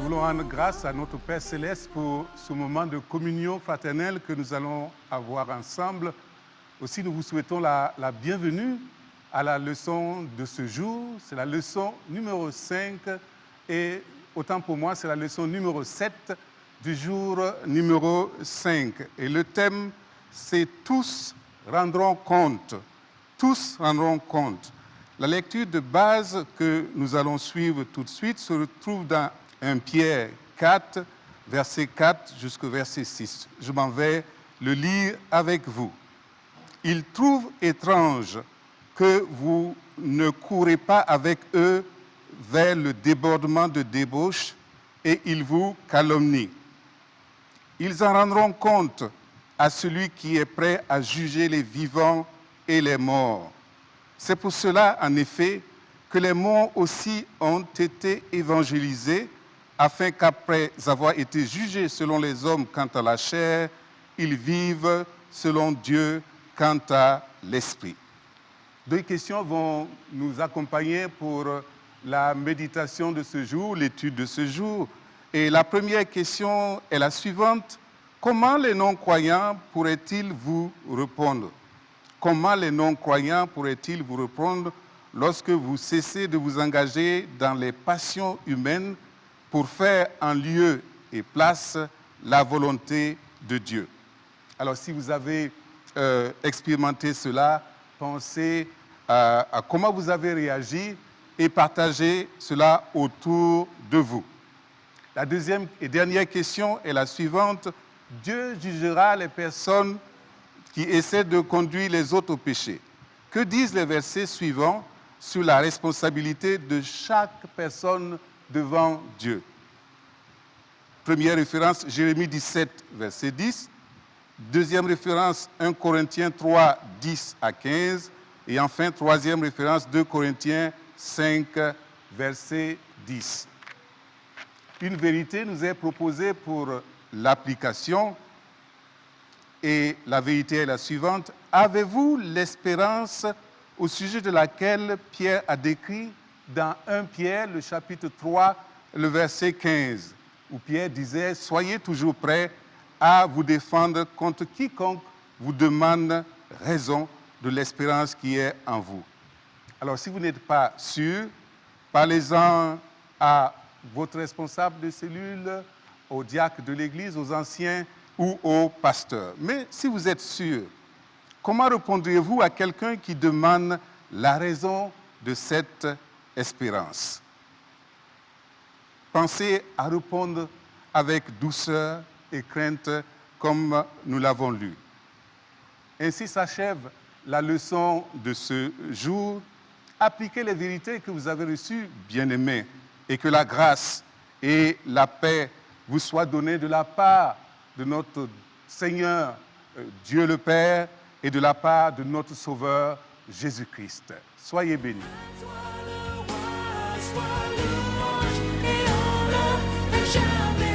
voulons rendre grâce à notre Père Céleste pour ce moment de communion fraternelle que nous allons avoir ensemble. Aussi, nous vous souhaitons la bienvenue à la leçon de ce jour. C'est la leçon numéro 5 et autant pour moi, c'est la leçon numéro 7 du jour numéro 5. Et le thème, c'est « Tous rendront compte ». Tous rendront compte. La lecture de base que nous allons suivre tout de suite se retrouve dans 1 Pierre 4, verset 4 jusqu'au verset 6. Je m'en vais le lire avec vous. « Ils trouvent étrange que vous ne courez pas avec eux vers le débordement de débauche et ils vous calomnient. Ils en rendront compte à celui qui est prêt à juger les vivants et les morts. C'est pour cela, en effet, que les morts aussi ont été évangélisés, afin qu'après avoir été jugés selon les hommes quant à la chair, ils vivent selon Dieu quant à l'esprit. » Deux questions vont nous accompagner pour la méditation de ce jour, l'étude de ce jour. Et la première question est la suivante. Comment les non-croyants pourraient-ils vous répondre? Comment les non-croyants pourraient-ils vous répondre lorsque vous cessez de vous engager dans les passions humaines pour faire en lieu et place la volonté de Dieu? Alors, si vous avez expérimenté cela, pensez à comment vous avez réagi et partagez cela autour de vous. La deuxième et dernière question est la suivante. Dieu jugera les personnes qui essaient de conduire les autres au péché. Que disent les versets suivants sur la responsabilité de chaque personne devant Dieu? Première référence, Jérémie 17, verset 10. Deuxième référence, 1 Corinthiens 3, 10 à 15. Et enfin, troisième référence, 2 Corinthiens 5, verset 10. Une vérité nous est proposée pour l'application. Et la vérité est la suivante. Avez-vous l'espérance au sujet de laquelle Pierre a décrit dans 1 Pierre, le chapitre 3, le verset 15, où Pierre disait « Soyez toujours prêts à vous défendre contre quiconque vous demande raison de l'espérance qui est en vous. » Alors, si vous n'êtes pas sûr, parlez-en à votre responsable de cellule, au diacre de l'Église, aux anciens ou au pasteur. Mais si vous êtes sûr, comment répondriez-vous à quelqu'un qui demande la raison de cette espérance? Pensez à répondre avec douceur et crainte comme nous l'avons lu. Ainsi s'achève la leçon de ce jour. Appliquez les vérités que vous avez reçues, bien-aimés, et que la grâce et la paix vous soient données de la part de notre Seigneur, Dieu le Père, et de la part de notre Sauveur, Jésus-Christ. Soyez bénis. À toi le roi, sois louange et honneur, jamais.